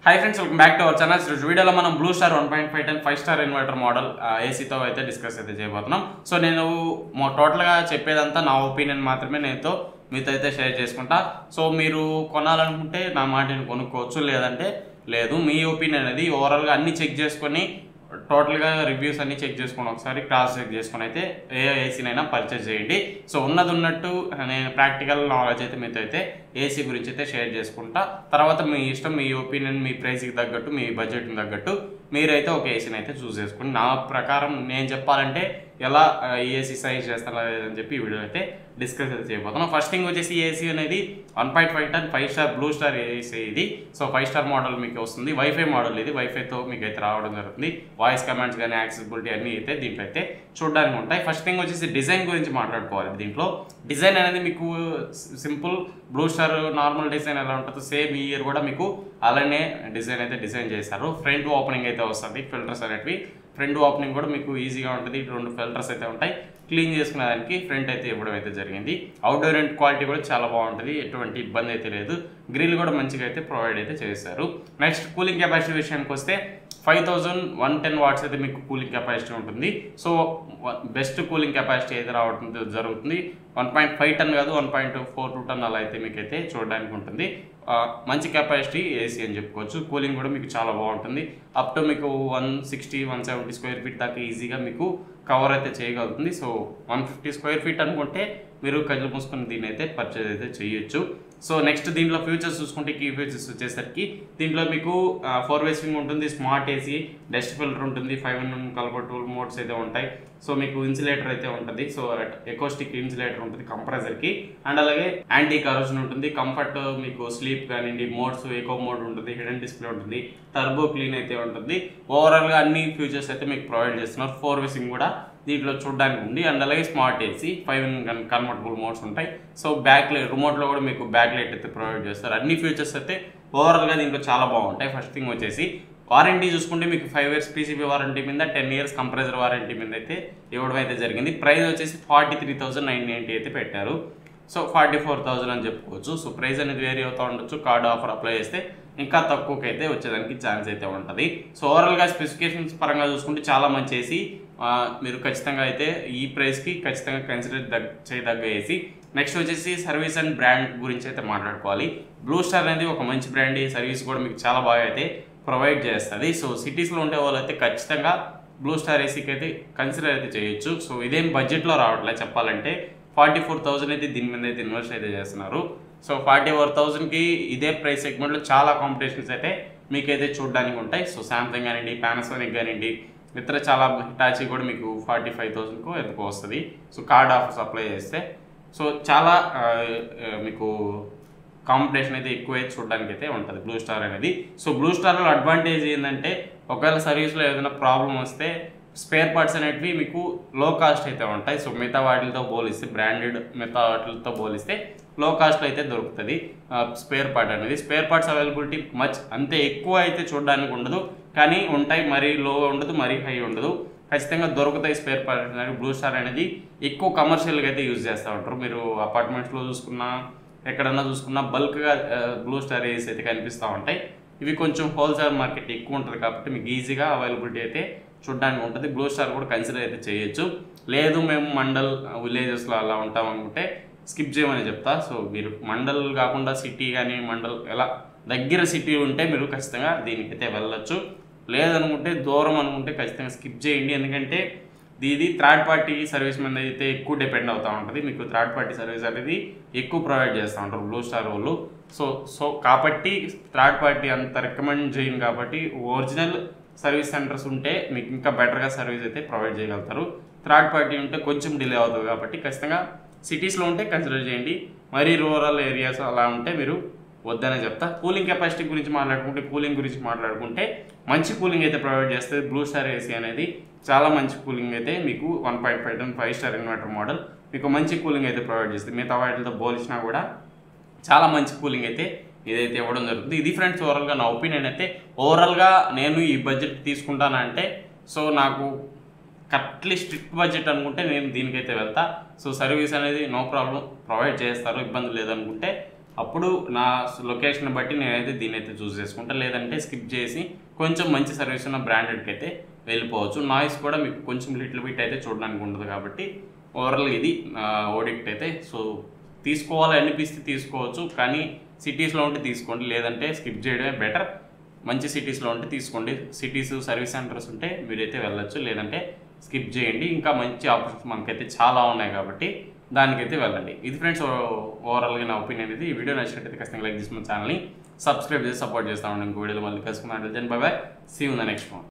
Hi friends, welcome back to our channel. This video lo manam Blue Star 1.5 and 5 star inverter model AC తో అయితే discuss అయితే చేయబోతున్నాం. So నేను total గా చెప్పేదంతా నా ఒపీనియన్ మాత్రమే నేతో మీతో అయితే షేర్ చేసుకుంటా. సో మీరు కొనాలనుకుంటే నా మాటని కొనుక్కోవచ్చు, లేదంటే లేదు. మీ ఒపీనియన్ అనేది ఓవరాల్ గా అన్ని చెక్ చేసుకొని టోటల్గా రివ్యూస్ అన్ని చెక్ చేసుకొని ఒకసారి క్రాస్ చెక్ చేసుకొని అయితే ఏ ఏసీనైనా పర్చేజ్ చేయండి. సో ఉన్నది ఉన్నట్టు నేను ప్రాక్టికల్ నాలెడ్జ్ అయితే మీతో అయితే ఏసీ గురించి అయితే షేర్ చేసుకుంటా. తర్వాత మీ ఇష్టం, మీ ఒపీనియన్, మీ ప్రైస్కి తగ్గట్టు, మీ బడ్జెట్కి తగ్గట్టు మీరైతే ఒక ఏసీని అయితే చూస్ చేసుకోండి. నా ప్రకారం నేను చెప్పాలంటే ఎలా ఏసీ సైజ్ చేస్తాను లేదని చెప్పి ఈ వీడియో అయితే డిస్కస్ అయితే చేయబోతున్నాం. ఫస్ట్ థింగ్ వచ్చేసి ఏసీ అనేది 1.5 టన్ 5 స్టార్ బ్లూ స్టార్ ఏసీ ఇది. సో 5 స్టార్ మోడల్ మీకు వస్తుంది. వైఫై మోడల్ ఇది. వైఫైతో మీకు అయితే రావడం జరుగుతుంది. వాయిస్ కమాండ్స్ కానీ యాక్సెసిబిలిటీ అన్నీ అయితే దీంట్లో అయితే చూడడానికి ఉంటాయి. ఫస్ట్ థింగ్ వచ్చేసి డిజైన్ గురించి మాట్లాడుకోవాలి. దీంట్లో డిజైన్ అనేది మీకు simple blue star normal design ఎలా ఉంటుందో సేమ్ ఈ ఇయర్ కూడా మీకు అలానే డిజైన్ అయితే డిజైన్ చేశారు. ఫ్రంట్ ఓపెనింగ్ అయితే వస్తుంది. ఫిల్టర్స్ అనేటివి ఫ్రంట్ ఓపెనింగ్ కూడా మీకు ఈజీగా ఉంటుంది. 2 ఫిల్టర్స్ అయితే ఉంటాయి. క్లీన్ చేసుకునే దానికి ఫ్రంట్ అయితే ఇవ్వడం అయితే జరిగింది. అవుట్డోర్ అండ్ క్వాలిటీ కూడా చాలా బాగుంటుంది. ఎటువంటి ఇబ్బంది అయితే లేదు. గ్రిల్ కూడా మంచిగా అయితే ప్రొవైడ్ అయితే చేశారు. నెక్స్ట్ కూలింగ్ కెపాసిటీ విషయానికి వస్తే 5110 వాట్స్ అయితే మీకు కూలింగ్ కెపాసిటీ ఉంటుంది. సో బెస్ట్ కూలింగ్ కెపాసిటీ అయితే రావడం జరుగుతుంది. 1.5 టన్ కాదు, 1.42 టన్ అలా అయితే మీకు అయితే చూడడానికి ఉంటుంది. మంచి కెపాసిటీ ఏసీ అని చెప్పుకోవచ్చు. కూలింగ్ కూడా మీకు చాలా బాగుంటుంది. అప్ టు మీకు 160-170 స్క్వేర్ ఫీట్ దాకా ఈజీగా మీకు కవర్ అయితే చేయగలుగుతుంది. సో 150 స్క్వేర్ ఫీట్ అనుకుంటే మీరు కళ్ళు మూసుకొని దీన్ని అయితే పర్చేజ్ అయితే చేయొచ్చు. సో నెక్స్ట్ దీంట్లో ఫ్యూచర్స్ చూసుకుంటే కీ ఫీచర్స్ వచ్చేసరికి దీంట్లో మీకు 4-వే స్వింగ్ ఉంటుంది, స్మార్ట్ ఏసీ, డస్ట్ ఫిల్టర్ ఉంటుంది, 5 కలపర్ టూల్ మోడ్స్ అయితే ఉంటాయి. సో మీకు ఇన్సులేటర్ అయితే ఉంటుంది. సో ఎకోస్టిక్ ఇన్సులేటర్ ఉంటుంది కంప్రెసర్కి. అండ్ అలాగే యాంటీ కరోజన్ ఉంటుంది. కంఫర్ట్ మీకు స్లీప్ కానివ్వండి, మోడ్స్ ఎకో మోడ్ ఉంటుంది, హిడెన్ డిస్ప్లే ఉంటుంది, టర్బో క్లీన్ అయితే ఉంటుంది. ఓవరాల్గా అన్ని ఫ్యూచర్స్ అయితే మీకు ప్రొవైడ్ చేస్తున్నారు. 4-వే స్వింగ్ కూడా దీంట్లో చూడడానికి ఉంది. అండ్ అలాగే స్మార్ట్ ఏసీ, 5 కన్వర్టబుల్ మోడ్స్ ఉంటాయి. సో బ్యాక్ లైట్ రిమోట్లో కూడా మీకు బ్యాక్ లైట్ అయితే ప్రొవైడ్ చేస్తారు. అన్ని ఫీచర్స్ అయితే ఓవరాల్గా దీంట్లో చాలా బాగుంటాయి. ఫస్ట్ థింగ్ వచ్చేసి వారంటీ చూసుకుంటే మీకు 5 ఇయర్స్ పీసీబీ వారంటీ మీద, 10 ఇయర్స్ కంప్రెసర్ వారంటీ మీద అయితే ఇవ్వడం అయితే జరిగింది. ప్రైస్ వచ్చేసి 43,990 అయితే పెట్టారు. సో 44,000 అని చెప్పుకోవచ్చు. సో ప్రైస్ అనేది వేరీ అవుతూ ఉండొచ్చు. కార్డు ఆఫర్ అప్లై చేస్తే ఇంకా తక్కువకి అయితే వచ్చేదానికి ఛాన్స్ అయితే ఉంటుంది. సో ఓవరాల్గా స్పెసిఫికేషన్స్ పరంగా చూసుకుంటే చాలా మంచి ఏసీ. మీరు ఖచ్చితంగా అయితే ఈ ప్రైస్కి ఖచ్చితంగా కన్సిడర్ చేయదగ్గ ఏసీ. నెక్స్ట్ వచ్చేసి సర్వీస్ అండ్ బ్రాండ్ గురించి అయితే మాట్లాడుకోవాలి. బ్లూ స్టార్ అనేది ఒక మంచి బ్రాండ్. ఈ సర్వీస్ కూడా మీకు చాలా బాగా అయితే ప్రొవైడ్ చేస్తుంది. సో సిటీస్లో ఉండే వాళ్ళు అయితే ఖచ్చితంగా బ్లూ స్టార్ ఏసీకి అయితే కన్సిడర్ అయితే చేయొచ్చు. సో ఇదేం బడ్జెట్లో రావట్లేదు చెప్పాలంటే. 44,000 అయితే దీని మీద అయితే ఇన్వెస్ట్ అయితే చేస్తున్నారు. సో 44,000కి ఇదే ప్రైస్ సెగ్మెంట్లో చాలా కాంపిటీషన్స్ అయితే మీకైతే చూడడానికి ఉంటాయి. సో శాంసంగ్ కానివ్వండి, పానాసోనిక్ కానివ్వండి, ఇతర చాలా హిటాచీ కూడా మీకు 45,000కు ఎందుకు వస్తుంది. సో కార్డ్ ఆఫర్స్ అప్లై చేస్తే సో చాలా మీకు కాంపిటీషన్ అయితే ఎక్కువ అయితే చూడడానికి అయితే ఉంటుంది బ్లూ స్టార్ అనేది. సో బ్లూ స్టార్లో అడ్వాంటేజ్ ఏంటంటే ఒకవేళ సర్వీస్లో ఏదైనా ప్రాబ్లం వస్తే స్పేర్ పార్ట్స్ అనేటివి మీకు లో కాస్ట్ అయితే ఉంటాయి. సో మిగతా వాటితో పోలిస్తే, బ్రాండెడ్ మిగతా వాటితో పోలిస్తే లో కాస్ట్లో అయితే దొరుకుతుంది స్పేర్ పార్ట్ అనేది. స్పేర్ పార్ట్స్ అవైలబిలిటీ అంతే ఎక్కువ అయితే చూడడానికి ఉండదు, కానీ ఉంటాయి. మరీ లో ఉండదు, మరీ హై ఉండదు. ఖచ్చితంగా దొరుకుతాయి స్పేర్ పార్ట్స్ అనేది. బ్లూ స్టార్ అనేది ఎక్కువ కమర్షియల్గా అయితే యూజ్ చేస్తూ ఉంటారు. మీరు అపార్ట్మెంట్స్లో చూసుకున్నా, ఎక్కడన్నా చూసుకున్నా బల్క్గా బ్లూ స్టార్ ఏసీ అయితే కనిపిస్తూ ఉంటాయి. ఇవి కొంచెం హోల్సేల్ మార్కెట్ ఎక్కువ ఉంటుంది కాబట్టి మీకు ఈజీగా అవైలబిలిటీ అయితే చూడడానికి ఉంటుంది. బ్లూ స్టార్ కూడా కన్సిడర్ అయితే చేయొచ్చు. లేదు మేము మండల్ విలేజెస్లో అలా ఉంటాం అనుకుంటే స్కిప్ చేయమని చెప్తా. సో మీరు మండల్ కాకుండా సిటీ కానీ మండల్ ఎలా దగ్గర సిటీ ఉంటే మీరు ఖచ్చితంగా దీనికైతే వెళ్ళొచ్చు. లేదనుకుంటే దూరం అనుకుంటే ఖచ్చితంగా స్కిప్ చేయండి. ఎందుకంటే ఇది థర్డ్ పార్టీ సర్వీస్ మీద అయితే ఎక్కువ డిపెండ్ అవుతూ ఉంటుంది. మీకు థర్డ్ పార్టీ సర్వీస్ అనేది ఎక్కువ ప్రొవైడ్ చేస్తూ ఉంటారు బ్లూ స్టార్ వాళ్ళు. సో కాబట్టి థర్డ్ పార్టీ అంత రికమెండ్ చేయను. కాబట్టి ఒరిజినల్ సర్వీస్ సెంటర్స్ ఉంటే మీకు ఇంకా బెటర్గా సర్వీస్ అయితే ప్రొవైడ్ చేయగలుగుతారు. థర్డ్ పార్టీ ఉంటే కొంచెం డిలే అవుతుంది. కాబట్టి ఖచ్చితంగా సిటీస్లో ఉంటే కన్సిడర్ చేయండి. మరీ రూరల్ ఏరియాస్ అలా ఉంటే మీరు వద్దనే చెప్తా. కూలింగ్ కెపాసిటీ గురించి మాట్లాడుకుంటే మంచి కూలింగ్ అయితే ప్రొవైడ్ చేస్తుంది బ్లూ స్టార్ ఏసీ అనేది. చాలా మంచి కూలింగ్ అయితే మీకు 1.5 టన్ 5 స్టార్ ఇన్వర్టర్ మోడల్ మీకు మంచి కూలింగ్ అయితే ప్రొవైడ్ చేస్తుంది. మిగతా వాటితో పోల్చినా కూడా చాలా మంచి కూలింగ్ అయితే ఇదైతే ఇవ్వడం జరుగుతుంది. ఇది ఫ్రెండ్స్ ఓవరాల్గా నా ఒపీనియన్ అయితే. ఓవరాల్గా నేను ఈ బడ్జెట్ తీసుకుంటానంటే సో నాకు కరెక్ట్లీ స్ట్రిక్ట్ బడ్జెట్ అనుకుంటే నేను దీనికైతే వెళ్తా. సో సర్వీస్ అనేది నో ప్రాబ్లం ప్రొవైడ్ చేస్తారు, ఇబ్బంది లేదనుకుంటే అప్పుడు నా లొకేషన్ బట్టి నేనైతే దీన్ని అయితే చూస్ చేసుకుంటా. లేదంటే స్కిప్ చేసి కొంచెం మంచి సర్వీస్ ఉన్న బ్రాండెడ్కి అయితే వెళ్ళిపోవచ్చు. నాయిస్ కూడా మీకు కొంచెం లిటిల్ బిట్ అయితే చూడడానికి ఉంటుంది కాబట్టి ఓవరాల్ ఇది ఓడిక్ట్ అయితే. సో తీసుకోవాలి అనిపిస్తే తీసుకోవచ్చు, కానీ సిటీస్లో ఉంటే తీసుకోండి, లేదంటే స్కిప్ చేయడమే బెటర్. మంచి సిటీస్లో ఉంటే తీసుకోండి, సిటీస్ సర్వీస్ సెంటర్స్ ఉంటే మీరైతే వెళ్ళొచ్చు, లేదంటే స్కిప్ చేయండి. ఇంకా మంచి ఆప్షన్స్ మనకైతే చాలా ఉన్నాయి కాబట్టి దానికైతే వెళ్ళండి. ఇది ఫ్రెండ్స్ ఓవరాల్గా నా ఒపీనియన్ ఇది. ఈ వీడియో నచ్చినట్టయితే ఖచ్చితంగా లైక్ చేసి మన ఛానల్ని సబ్స్క్రైబ్ చేసి సపోర్ట్ చేస్తాను. ఇంకో వీడియోలో మళ్ళీ కలుసుకున్నాను. Bye bye, see you in the next one.